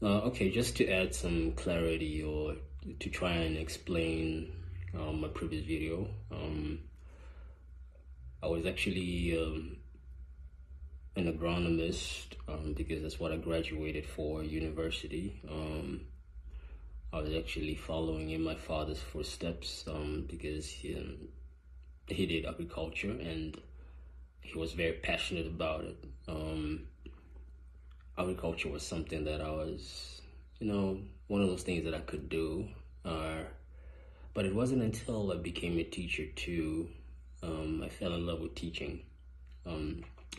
Okay, just to add some clarity or to try and explain my previous video, I was actually an agronomist because that's what I graduated for university. I was actually following in my father's footsteps because he did agriculture and he was very passionate about it. Agriculture was something that I was, one of those things that I could do. But it wasn't until I became a teacher too, I fell in love with teaching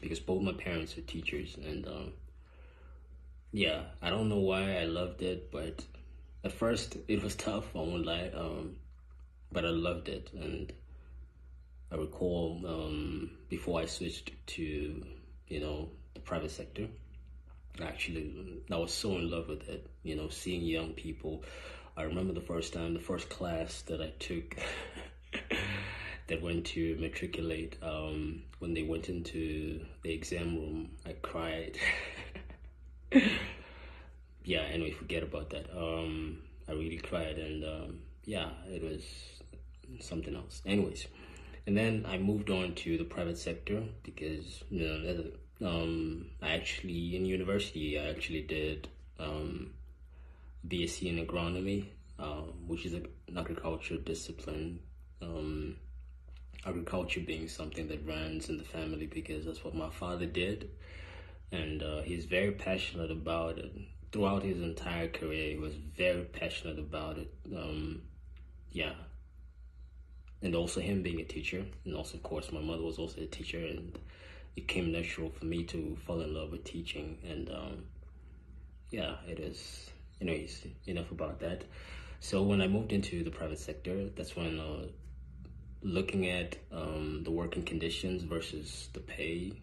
because both my parents were teachers. And yeah, I don't know why I loved it, but at first it was tough, I won't lie, but I loved it. And I recall before I switched to, the private sector, I was so in love with it, seeing young people. I remember the first class that I took that went to matriculate, when they went into the exam room, I cried. Yeah, anyway, forget about that. I really cried, and yeah, it was something else. Anyways, and then I moved on to the private sector because, I actually, in university, I actually did BSc in agronomy, which is an agriculture discipline. Agriculture being something that runs in the family because that's what my father did, and he's very passionate about it. Throughout his entire career, he was very passionate about it. Yeah, and also him being a teacher, and also of course my mother was also a teacher, and it came natural for me to fall in love with teaching. And yeah, it is. Anyways, enough about that. So when I moved into the private sector, that's when looking at the working conditions versus the pay,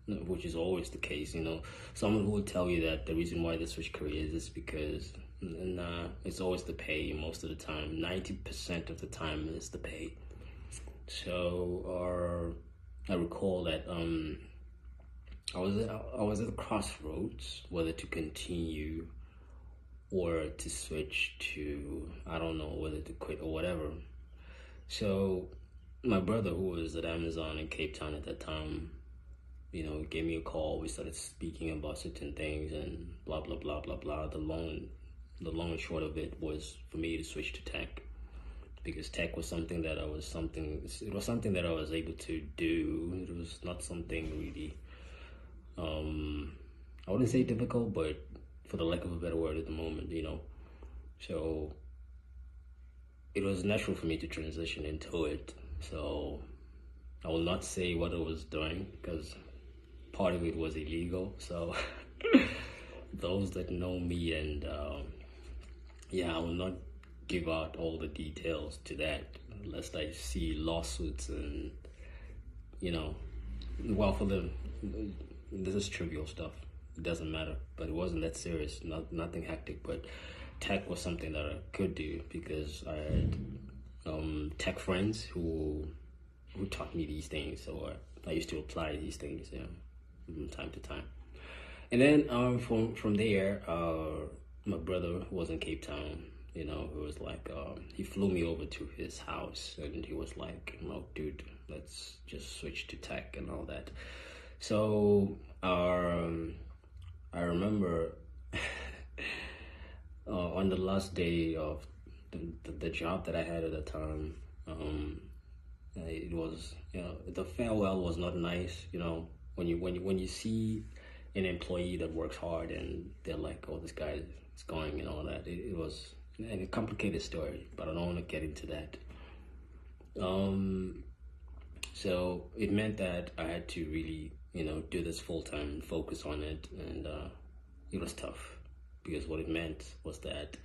which is always the case. Someone who will tell you that the reason why they switch careers is because it's always the pay. Most of the time, 90% of the time is the pay. So I recall that I was at a crossroads whether to continue or to switch to, I don't know, whether to quit or whatever. So my brother, who was at Amazon in Cape Town at that time, gave me a call. We started speaking about certain things and blah blah blah blah blah. The long and short of it was for me to switch to tech, because tech was something that it was something that I was able to do. It was not something really, I wouldn't say difficult, but for the lack of a better word at the moment, So it was natural for me to transition into it. So I will not say what I was doing because part of it was illegal. So those that know me, and yeah, I will not give out all the details to that lest I see lawsuits and, well, this is trivial stuff. It doesn't matter, but it wasn't that serious, nothing hectic. But tech was something that I could do because I had tech friends who taught me these things, so I used to apply these things, from time to time. And then from there, my brother was in Cape Town. It was like he flew me over to his house, and he was like, dude, let's just switch to tech and all that. So I remember on the last day of the job that I had at the time, it was, the farewell was not nice. When you see an employee that works hard and they're like, oh, this guy is going and all that. It was a complicated story, but I don't want to get into that. So it meant that I had to really, do this full time and focus on it, and it was tough because what it meant was that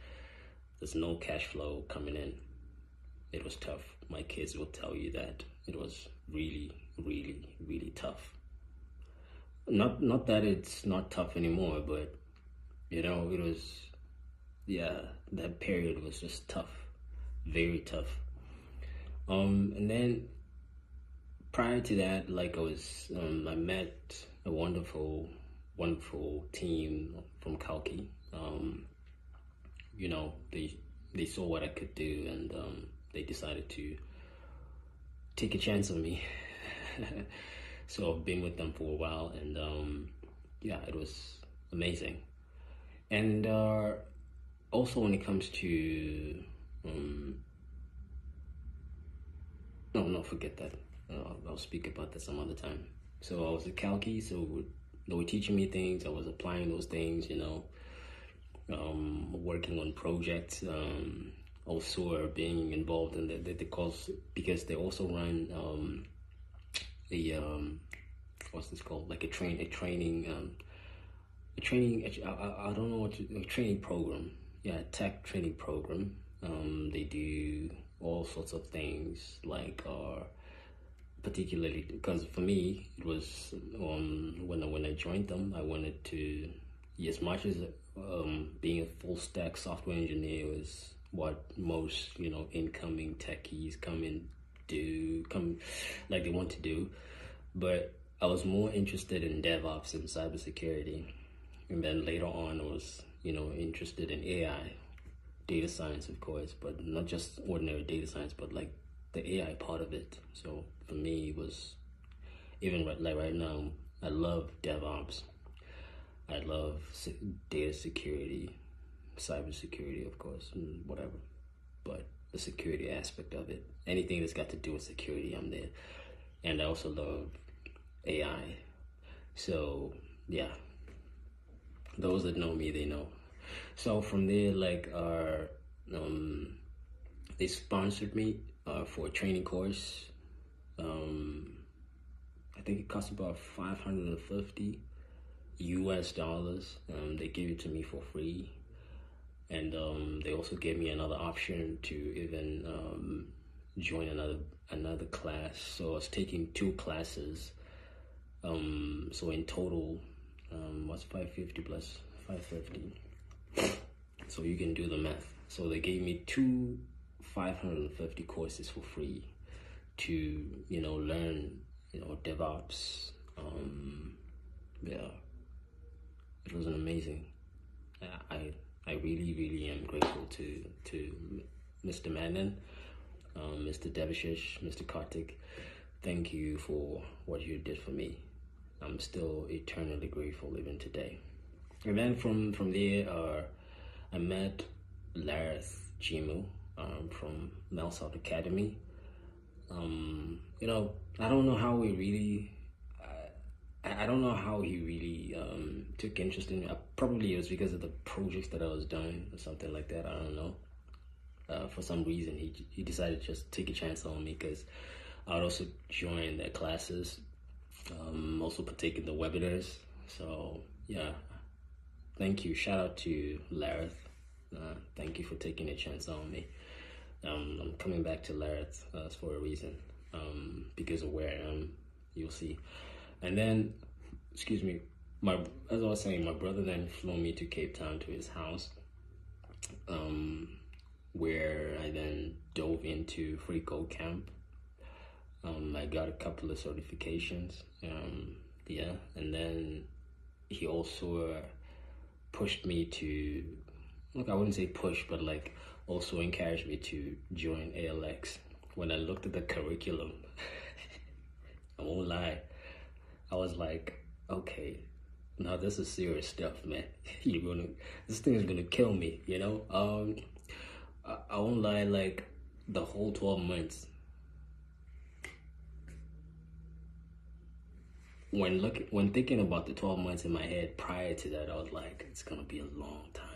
there's no cash flow coming in. It was tough. My kids will tell you that it was really, really, really tough. Not that it's not tough anymore, but it was, yeah, that period was just tough, very tough. And then prior to that, like I met a wonderful wonderful team from KalKey. You know, they saw what I could do, and they decided to take a chance on me. So I've been with them for a while, and yeah, it was amazing. And also when it comes to no, forget that. I'll speak about that some other time. So I was at KalKey, so they were teaching me things. I was applying those things, you know, working on projects. Also being involved in the course, because they also run what's this called? Like a training I don't know what a training program. Yeah, a tech training program. They do all sorts of things, like particularly because for me it was when I joined them, I wanted to, as much as being a full stack software engineer was what most, you know, incoming techies come like they want to do, but I was more interested in DevOps and cybersecurity. And then later on I was, you know, interested in AI, data science, of course, but not just ordinary data science, but like the AI part of it. So for me, it was, even like right now, I love DevOps. I love data security, cybersecurity, of course, and whatever. But the security aspect of it, anything that's got to do with security, I'm there. And I also love AI. So yeah, those that know me, they know. So from there, like, they sponsored me for a training course. I think it cost about $550 US. They gave it to me for free, and they also gave me another option to even join another class. So I was taking 2 classes. So in total, what's 550 plus 550? So you can do the math. So they gave me 2 550 courses for free to, you know, learn, you know, DevOps. Yeah, it was an amazing. I really am grateful to Mr. Manon, Mr. Devashish, Mr. Kartik. Thank you for what you did for me. I'm still eternally grateful even today. And then from there, I met Lareth Jimu from Melsoft Academy. You know, I don't know how we really. I don't know how he really took interest in me. Probably it was because of the projects that I was doing or something like that. I don't know. For some reason, he decided to just take a chance on me, because I would also join their classes, also partake in the webinars. So yeah, thank you. Shout out to Lareth. Thank you for taking a chance on me. I'm coming back to Lareth for a reason, because of where I am. You'll see. And then, excuse me, as I was saying, my brother then flew me to Cape Town to his house, where I then dove into freeCodeCamp. I got a couple of certifications, yeah, and then he also pushed me to, look, I wouldn't say push, but like also encouraged me to join ALX. When I looked at the curriculum, I won't lie, I was like, okay, now this is serious stuff, man. This thing is gonna kill me, you know? I won't lie, like the whole 12 months, when thinking about the 12 months in my head prior to that, I was like, it's gonna be a long time.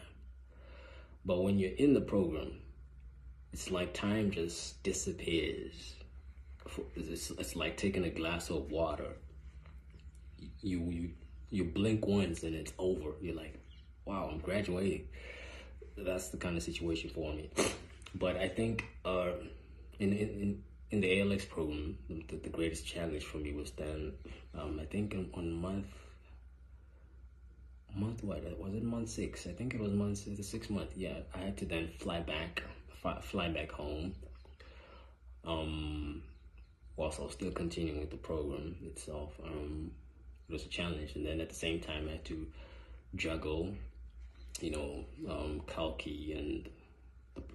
But when you're in the program, it's like time just disappears. It's like taking a glass of water. You blink once and it's over. You're like, wow, I'm graduating. That's the kind of situation for me. But I think in the ALX program, the greatest challenge for me was then, I think on month what, was it month 6? I think it was the 6th month. Yeah, I had to then fly back home, whilst I was still continuing with the program itself. It was a challenge, and then at the same time I had to juggle, KalKey and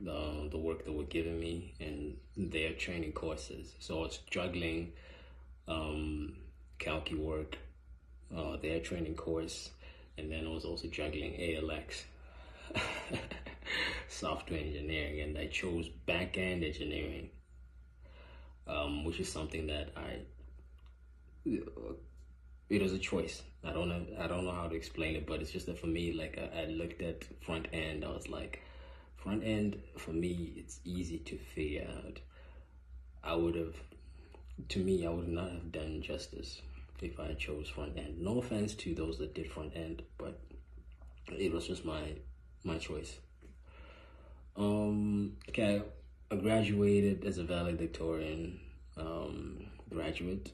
the work that were giving me and their training courses. So I was juggling KalKey work, their training course, and then I was also juggling ALX, software engineering, and I chose back-end engineering, which is something that it was a choice. I don't know how to explain it, but it's just that for me, like I looked at front end, I was like, front end for me, it's easy to figure out. I would not have done justice if I chose front end. No offense to those that did front end, but it was just my choice. Okay, I graduated as a valedictorian graduate.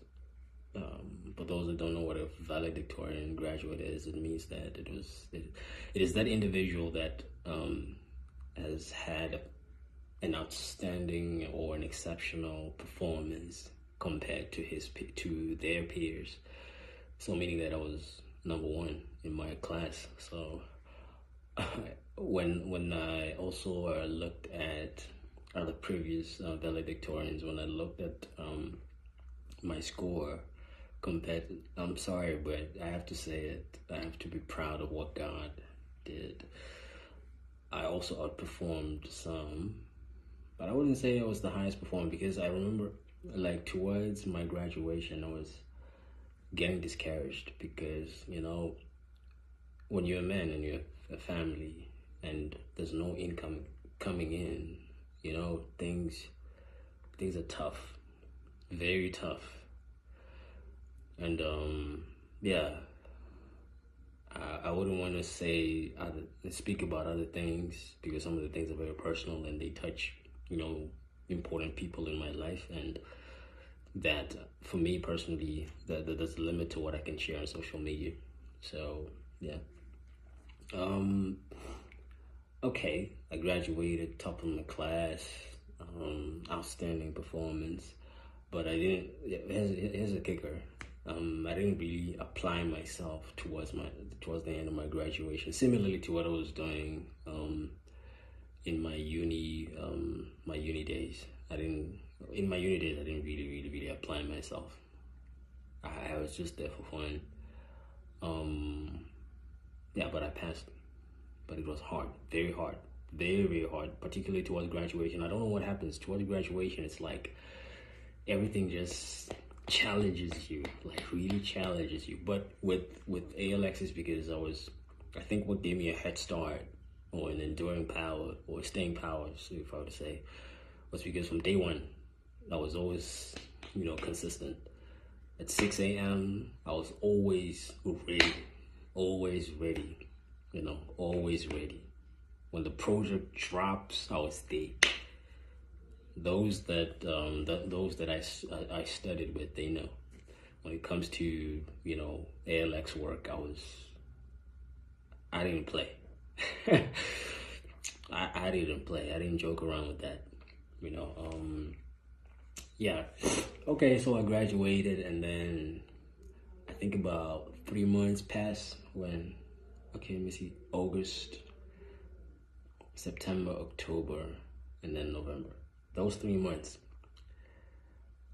For those that don't know what a valedictorian graduate is, it means that it is that individual that has had an outstanding or an exceptional performance compared to their peers. So meaning that I was number one in my class. So when I also looked at other previous valedictorians, when I looked at my score compared, I'm sorry, but I have to say it, I have to be proud of what God did. I also outperformed some, but I wouldn't say I was the highest performer, because I remember, like, towards my graduation, I was getting discouraged because, when you're a man and you have a family and there's no income coming in, things are tough, very tough. And I wouldn't want to speak about other things, because some of the things are very personal and they touch, important people in my life, and that for me personally, there's a limit to what I can share on social media. So yeah. Okay, I graduated, top of my class, outstanding performance, but I didn't. Here's a kicker. I didn't really apply myself towards the end of my graduation. Similarly to what I was doing in my uni days. I didn't really apply myself. I was just there for fun. But I passed. But it was hard, very hard, very, very hard, particularly towards graduation. I don't know what happens towards graduation. It's like everything just challenges you, like really challenges you. But with ALX is because I think what gave me a head start or an enduring power or staying power, so if I were to say, was because from day one, I was always, consistent. At 6 a.m., I was always ready, always ready. Always ready. When the project drops, I was there. Those that I studied with, they know. When it comes to ALX work, I didn't play. I didn't play. I didn't joke around with that. Yeah. Okay, so I graduated, and then I think about 3 months passed when. Okay, let me see, August, September, October, and then November. Those 3 months.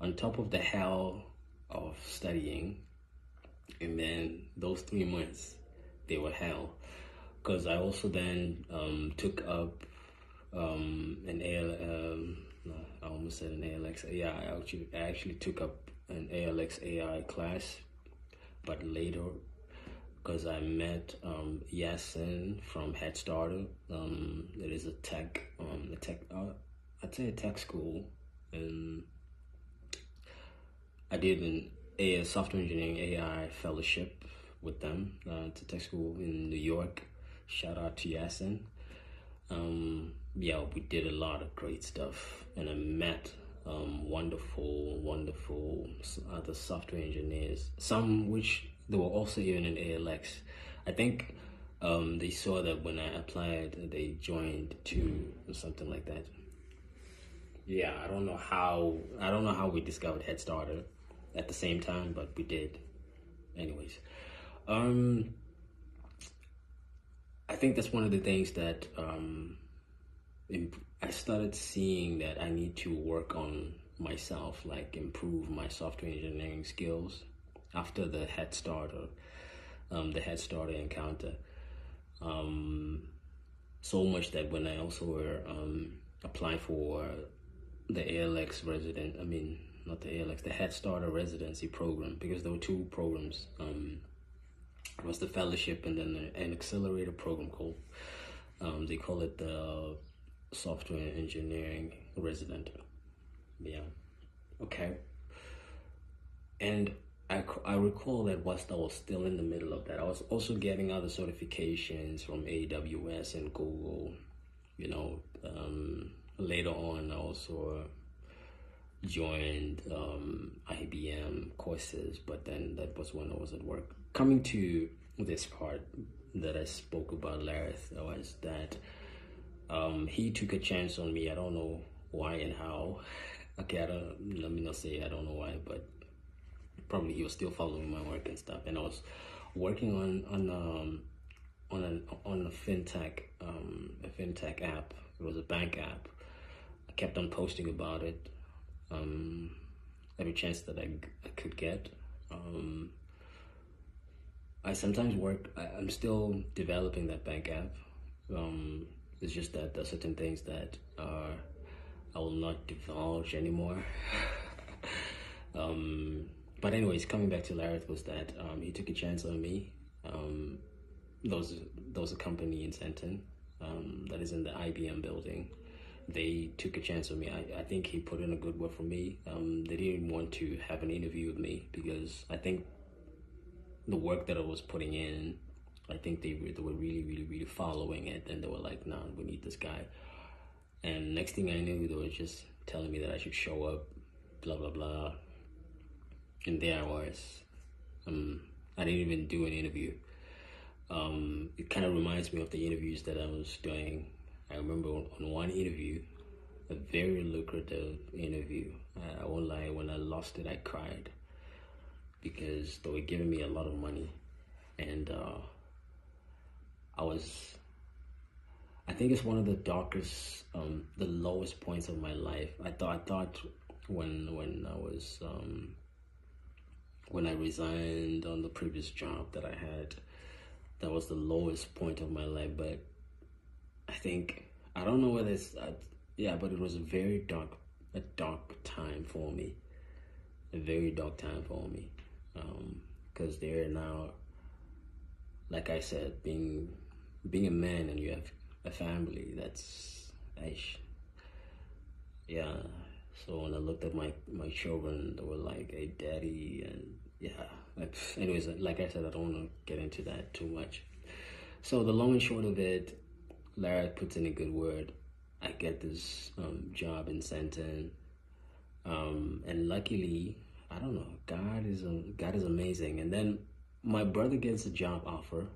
On top of the hell of studying, and then those 3 months, they were hell. Because I also then took up I almost said an ALX. Yeah, I actually took up an ALX AI class, but later, because I met Yasin from Head Starter. It is a tech school, and I did a software engineering AI fellowship with them. It's a tech school in New York. Shout out to Yasin. We did a lot of great stuff, and I met wonderful other software engineers, some which they were also even in ALX. I think they saw that when I applied, they joined too, or something like that. Yeah, I don't know how we discovered Head Starter at the same time, but we did. anyways, I think that's one of the things that I started seeing that I need to work on myself, like improve my software engineering skills after the Head Starter, the Head Starter encounter. So much that when I also were applying for the ALX resident, I mean, not the ALX, the Head Starter residency program, because there were two programs. It was the fellowship and then an accelerator program called, they call it the software engineering resident. Yeah, okay. And I recall that whilst I was still in the middle of that, I was also getting other certifications from AWS and Google. You know, later on, I also joined IBM courses, but then that was when I was at work. Coming to this part that I spoke about, Lareth, was that he took a chance on me. I don't know why and how. Okay, let me not say I don't know why, but probably he was still following my work and stuff. And I was working on a fintech app. It was a bank app. I kept on posting about it every chance that I could get. I sometimes work. I'm still developing that bank app. It's just that there are certain things that I will not divulge anymore. But anyways, coming back to Lareth, was that he took a chance on me. There was a company in Sandton that is in the IBM building. They took a chance on me. I think he put in a good word for me. They didn't want to have an interview with me because I think the work that I was putting in, I think they were really following it, and they were like, "Nah, we need this guy." And next thing I knew, they were just telling me that I should show up, blah blah blah. And there I was. I didn't even do an interview. It kind of reminds me of the interviews that I was doing. I remember on one interview, a very lucrative interview. I won't lie, when I lost it, I cried because they were giving me a lot of money, and I think it's one of the darkest, the lowest points of my life. I thought when I was when I resigned on the previous job that I had, that was the lowest point of my life. But I don't know whether it's yeah, but it was a dark time for me, a very dark time for me, because they're now, like I said, being a man and you have a family, that's yeah. So when I looked at my children, they were like, "Hey, daddy," and yeah. Anyways, like I said, I don't want to get into that too much. So the long and short of it, Lara puts in a good word. I get this job in Sandton, and luckily, I don't know, God is amazing. And then my brother gets a job offer,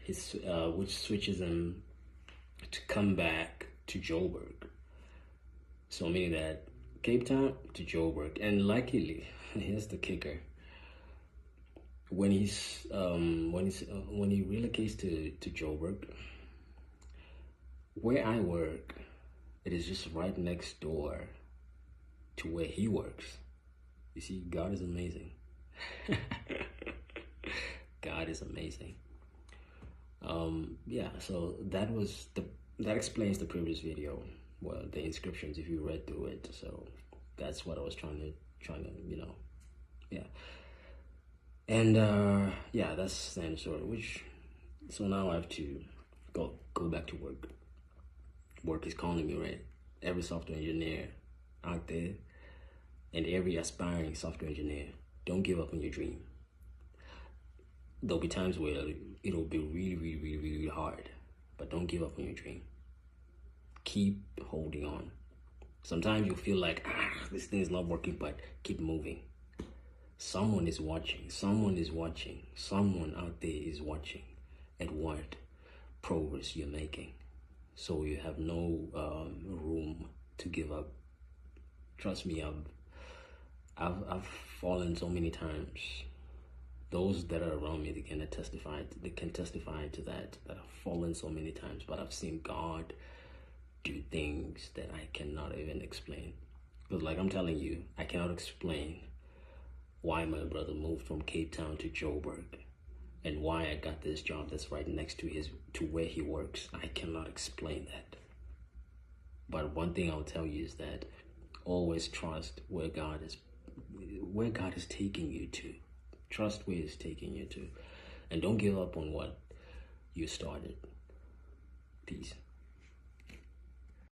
which switches him to come back to Joburg. So meaning that Cape Town to Joburg, and luckily, here's the kicker. When he relocates to Joburg, where I work, it is just right next door to where he works. You see, God is amazing. God is amazing. Yeah, so that explains the previous video. Well, the inscriptions, if you read through it. So that's what I was trying to, yeah. And yeah, that's the end story. So now I have to go back to work. Work is calling me, right? Every software engineer out there, and every aspiring software engineer, don't give up on your dream. There'll be times where it'll be really hard, but don't give up on your dream. Keep holding on. Sometimes you'll feel like, this thing is not working, but keep moving. Someone is watching. Someone out there is watching at what progress you're making. So you have no room to give up. Trust me, I've fallen so many times. those that are around me, they can testify to that I've fallen so many times, but I've seen God do things that I cannot even explain. Because like I'm telling you, I cannot explain why my brother moved from Cape Town to Joburg and why I got this job that's right next to where he works. I cannot explain that. But one thing I'll tell you is that always trust where God is taking you to. Trust where He's taking you to. And don't give up on what you started. Peace.